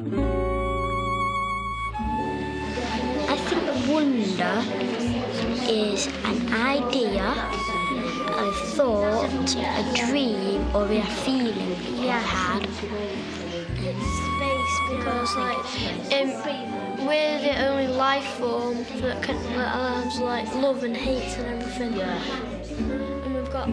I think wonder is an idea, a thought, a dream, or a feeling you had. Space, because we're the only life form that allows love and hate and everything. And we've got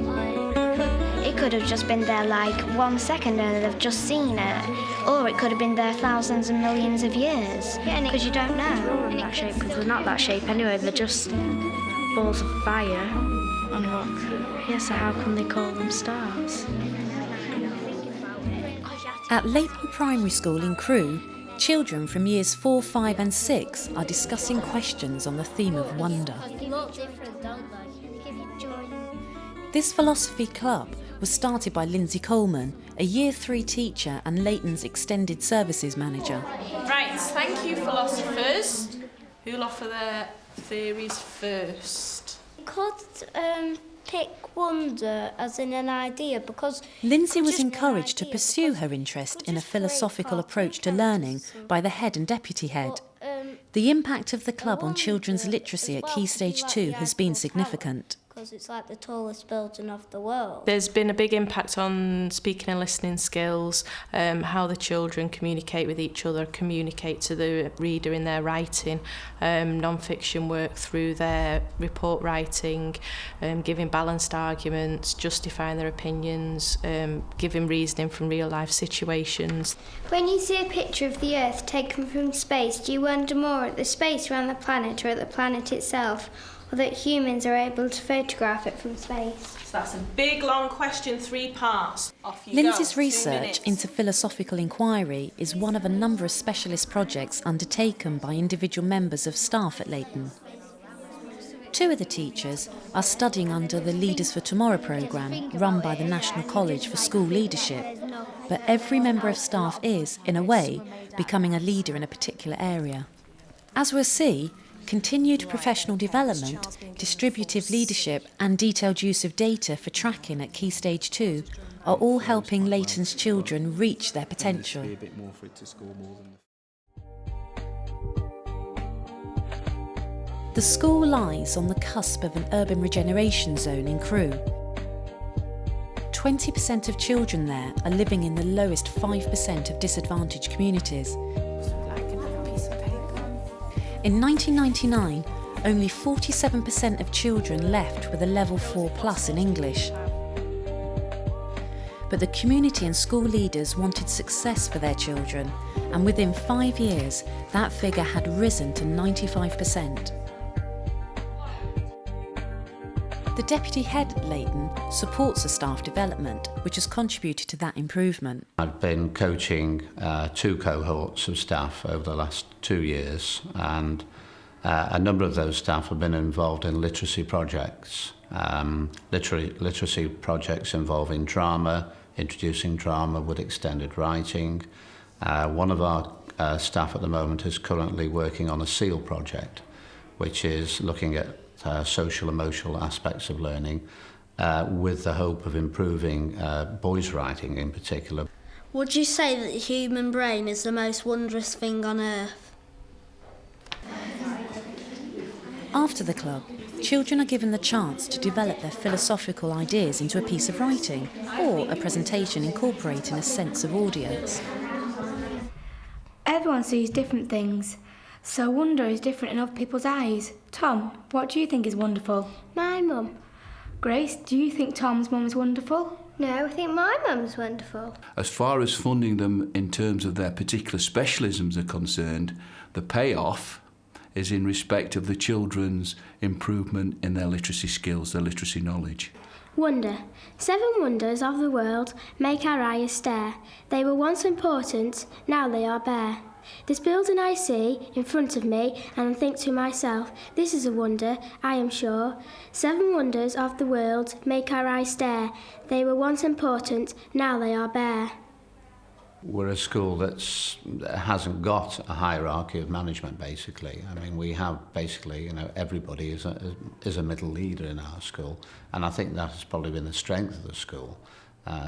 It could have just been there 1 second and they've just seen it, or it could have been there thousands and millions of years. Because you don't know. They're in that shape because they're not that shape anyway. They're just balls of fire. And look, yes, so how can they call them stars? At Leighton Primary School in Crewe, children from years 4, 5 and 6 are discussing questions on the theme of wonder. This philosophy club was started by Lindsay Coleman, a Year 3 teacher and Leighton's Extended Services Manager. Right, thank you philosophers. Who'll offer their theories first? could pick wonder as in an idea because Lindsay was encouraged to pursue her interest in a philosophical approach to learning by the head and deputy head. The impact of the club on children's literacy at Key Stage 2 has been significant. because it's like the tallest building of the world. There's been a big impact on speaking and listening skills, how the children communicate with each other, communicate to the reader in their writing, non-fiction work through their report writing, giving balanced arguments, justifying their opinions, giving reasoning from real-life situations. When you see a picture of the Earth taken from space, do you wonder more at the space around the planet or at the planet itself? Or that humans are able to photograph it from space? So that's a big, long question, 3 parts. Off you Lindsay's go. 2 research minutes. into philosophical inquiry is one of a number of specialist projects undertaken by individual members of staff at Leighton. 2 of the teachers are studying under the Leaders for Tomorrow programme run by the National College for School Leadership, but every member of staff is, in a way, becoming a leader in a particular area. As we'll see, continued professional development, distributive leadership and detailed use of data for tracking at Key Stage 2 are all helping Leighton's children reach their potential. The school lies on the cusp of an urban regeneration zone in Crewe. 20% of children there are living in the lowest 5% of disadvantaged communities. In 1999, only 47% of children left with a level 4+ in English. But the community and school leaders wanted success for their children, and within 5 years, that figure had risen to 95%. The deputy head at Leighton supports the staff development, which has contributed to that improvement. I've been coaching 2 cohorts of staff over the last 2 years, and a number of those staff have been involved in literacy projects, literacy projects involving drama, introducing drama with extended writing. One of our staff at the moment is currently working on a SEAL project, which is looking at social emotional aspects of learning with the hope of improving boys' writing in particular. Would you say that the human brain is the most wondrous thing on earth? After the club, children are given the chance to develop their philosophical ideas into a piece of writing or a presentation incorporating a sense of audience. Everyone sees different things, so wonder is different in other people's eyes. Tom, what do you think is wonderful? My mum. Grace, do you think Tom's mum is wonderful? No, I think my mum's wonderful. As far as funding them in terms of their particular specialisms are concerned, the payoff is in respect of the children's improvement in their literacy skills, their literacy knowledge. Wonder. 7 wonders of the world make our eyes stare. They were once important, now they are bare. This building I see in front of me and think to myself, this is a wonder, I am sure. 7 wonders of the world make our eyes stare. They were once important, now they are bare. We're a school that hasn't got a hierarchy of management, basically. I mean, we have basically, everybody is a middle leader in our school, and I think that has probably been the strength of the school.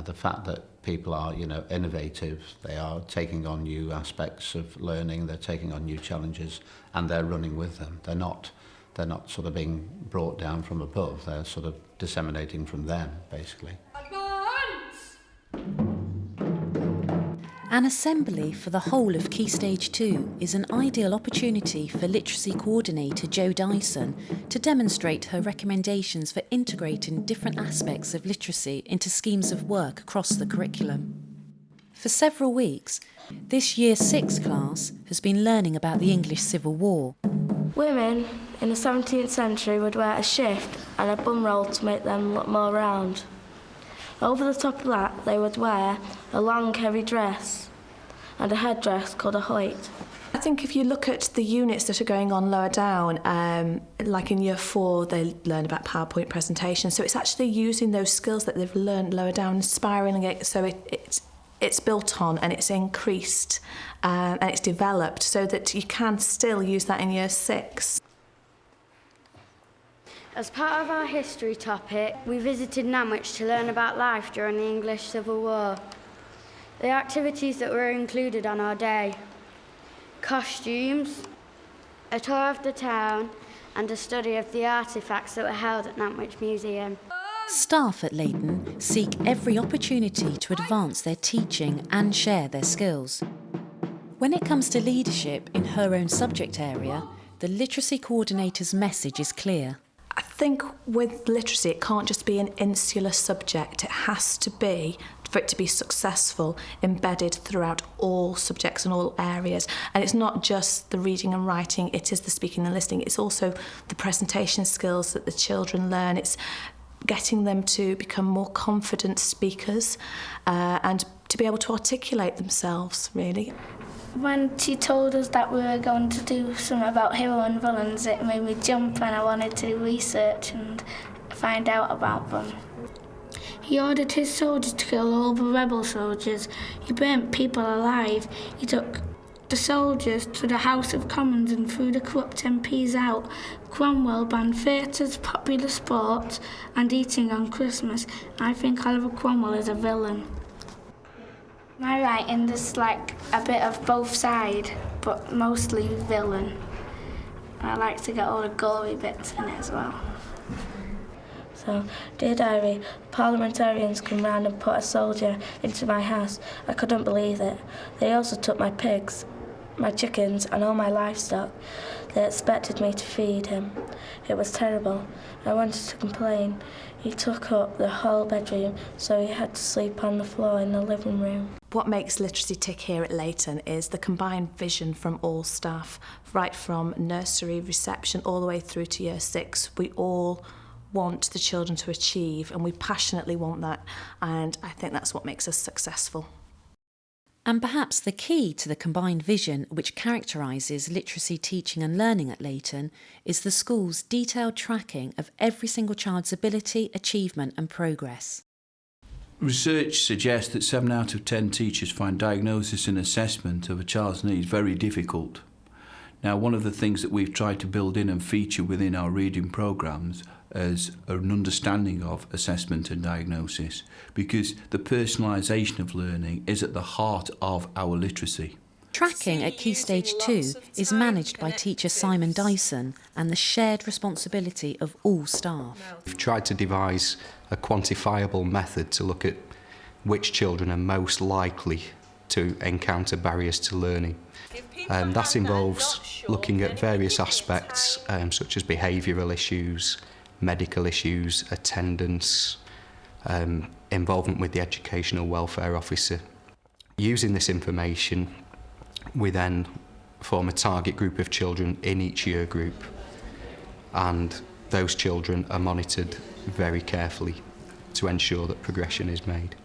The fact that people are, innovative, they are taking on new aspects of learning, they're taking on new challenges, and they're running with them. They're not sort of being brought down from above, they're sort of disseminating from them, basically. An assembly for the whole of Key Stage 2 is an ideal opportunity for Literacy Coordinator Jo Dyson to demonstrate her recommendations for integrating different aspects of literacy into schemes of work across the curriculum. For several weeks, this Year 6 class has been learning about the English Civil War. Women in the 17th century would wear a shift and a bum roll to make them look more round. Over the top of that, they would wear a long, heavy dress and a headdress called a hoit. I think if you look at the units that are going on lower down, like in Year 4, they learn about PowerPoint presentations. So it's actually using those skills that they've learned lower down, spiralling it so it's built on and it's increased and it's developed so that you can still use that in Year 6. As part of our history topic, we visited Nantwich to learn about life during the English Civil War. The activities that were included on our day: costumes, a tour of the town, and a study of the artefacts that were held at Nantwich Museum. Staff at Leighton seek every opportunity to advance their teaching and share their skills. When it comes to leadership in her own subject area, the Literacy Coordinator's message is clear. I think with literacy, it can't just be an insular subject. It has to be, for it to be successful, embedded throughout all subjects and all areas. And it's not just the reading and writing, it is the speaking and listening. It's also the presentation skills that the children learn. It's getting them to become more confident speakers and to be able to articulate themselves, really. When she told us that we were going to do something about hero and villains, it made me jump and I wanted to research and find out about them. He ordered his soldiers to kill all the rebel soldiers. He burnt people alive. He took the soldiers to the House of Commons and threw the corrupt MPs out. Cromwell banned theatres, popular sport and eating on Christmas. I think Oliver Cromwell is a villain. My writing, there's like a bit of both sides, but mostly villain. I like to get all the gory bits in it as well. So, dear diary, parliamentarians come round and put a soldier into my house. I couldn't believe it. They also took my pigs, my chickens and all my livestock. They expected me to feed him. It was terrible. I wanted to complain. He took up the whole bedroom, so he had to sleep on the floor in the living room. What makes literacy tick here at Leighton is the combined vision from all staff, right from nursery, reception, all the way through to Year 6. We all want the children to achieve, and we passionately want that, and I think that's what makes us successful. And perhaps the key to the combined vision which characterises literacy teaching and learning at Leighton is the school's detailed tracking of every single child's ability, achievement and progress. Research suggests that 7 out of 10 teachers find diagnosis and assessment of a child's needs very difficult. Now, one of the things that we've tried to build in and feature within our reading programmes is an understanding of assessment and diagnosis, because the personalisation of learning is at the heart of our literacy. Tracking at Key Stage 2 is managed by teacher Simon Dyson and the shared responsibility of all staff. We've tried to devise a quantifiable method to look at which children are most likely to encounter barriers to learning. That involves looking at various aspects such as behavioural issues, medical issues, attendance, involvement with the educational welfare officer. Using this information, we then form a target group of children in each year group, and those children are monitored very carefully to ensure that progression is made.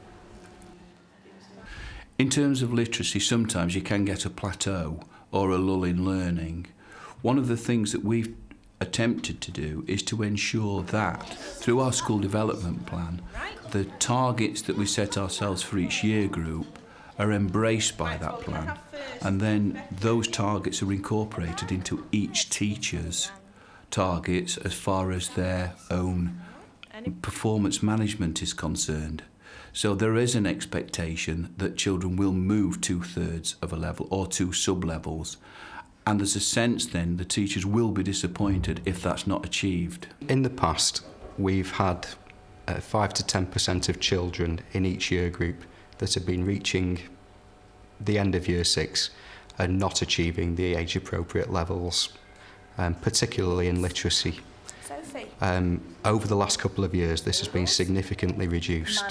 In terms of literacy, sometimes you can get a plateau or a lull in learning. One of the things that we've attempted to do is to ensure that through our school development plan, the targets that we set ourselves for each year group are embraced by that plan, and then those targets are incorporated into each teacher's targets as far as their own performance management is concerned. So there is an expectation that children will move 2/3 of a level or 2 sub-levels, and there's a sense then the teachers will be disappointed if that's not achieved. In the past, we've had 5 to 10% of children in each year group that have been reaching the end of year 6 and not achieving the age-appropriate levels, particularly in literacy. Over the last couple of years, this has been significantly reduced,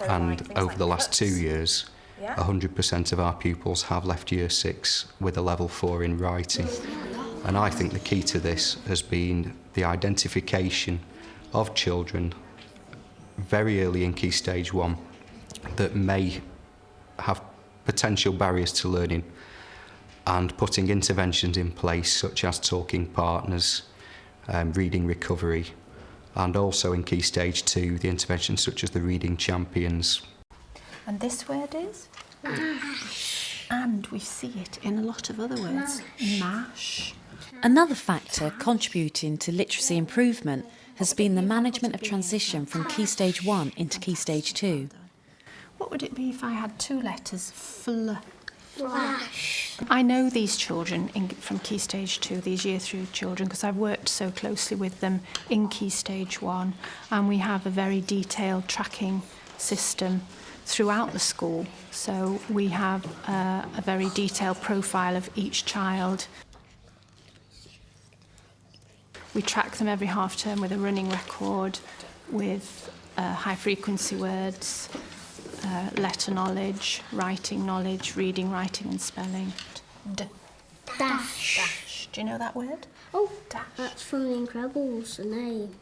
and over the last 2 years, 100% of our pupils have left year 6 with a level 4 in writing. And I think the key to this has been the identification of children very early in Key Stage 1 that may have potential barriers to learning, and putting interventions in place such as talking partners, reading recovery, and also in Key Stage 2 the interventions such as the reading champions. And this word is? And we see it in a lot of other words. Mash. Another factor contributing to literacy improvement has been the management of transition from Key Stage 1 into Key Stage 2. What would it be if I had 2 letters? Flash. I know these children from Key Stage 2, these year 3 children, because I've worked so closely with them in Key Stage 1, and we have a very detailed tracking system throughout the school. So we have a very detailed profile of each child. We track them every half term with a running record, with high frequency words, letter knowledge, writing knowledge, reading, writing and spelling. Dash. Do you know that word? Oh, dash. That's from The Incredibles, a name.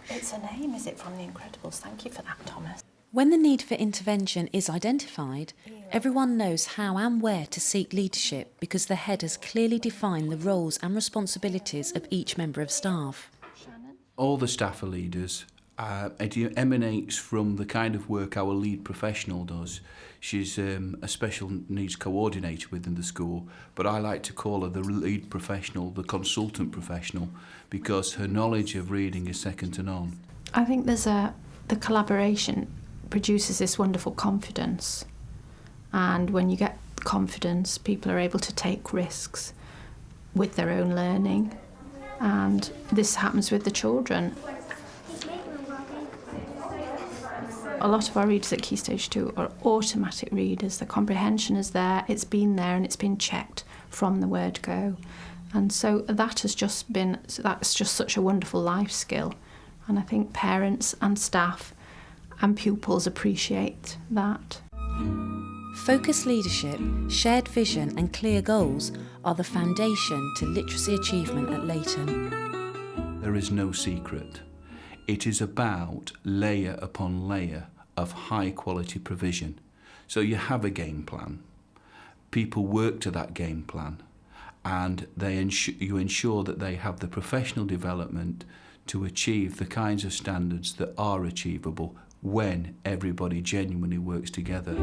It's a name, is it, from The Incredibles? Thank you for that, Thomas. When the need for intervention is identified, everyone knows how and where to seek leadership because the head has clearly defined the roles and responsibilities of each member of staff. All the staff are leaders. It emanates from the kind of work our lead professional does. She's a special needs coordinator within the school, but I like to call her the lead professional, the consultant professional, because her knowledge of reading is second to none. I think the collaboration produces this wonderful confidence, and when you get confidence, people are able to take risks with their own learning, and this happens with the children. A lot of our readers at Key Stage 2 are automatic readers. The comprehension is there, it's been there and it's been checked from the word go. And so that's just such a wonderful life skill. And I think parents and staff and pupils appreciate that. Focused leadership, shared vision and clear goals are the foundation to literacy achievement at Leighton. There is no secret. It is about layer upon layer of high quality provision. So you have a game plan. People work to that game plan, and you ensure that they have the professional development to achieve the kinds of standards that are achievable when everybody genuinely works together.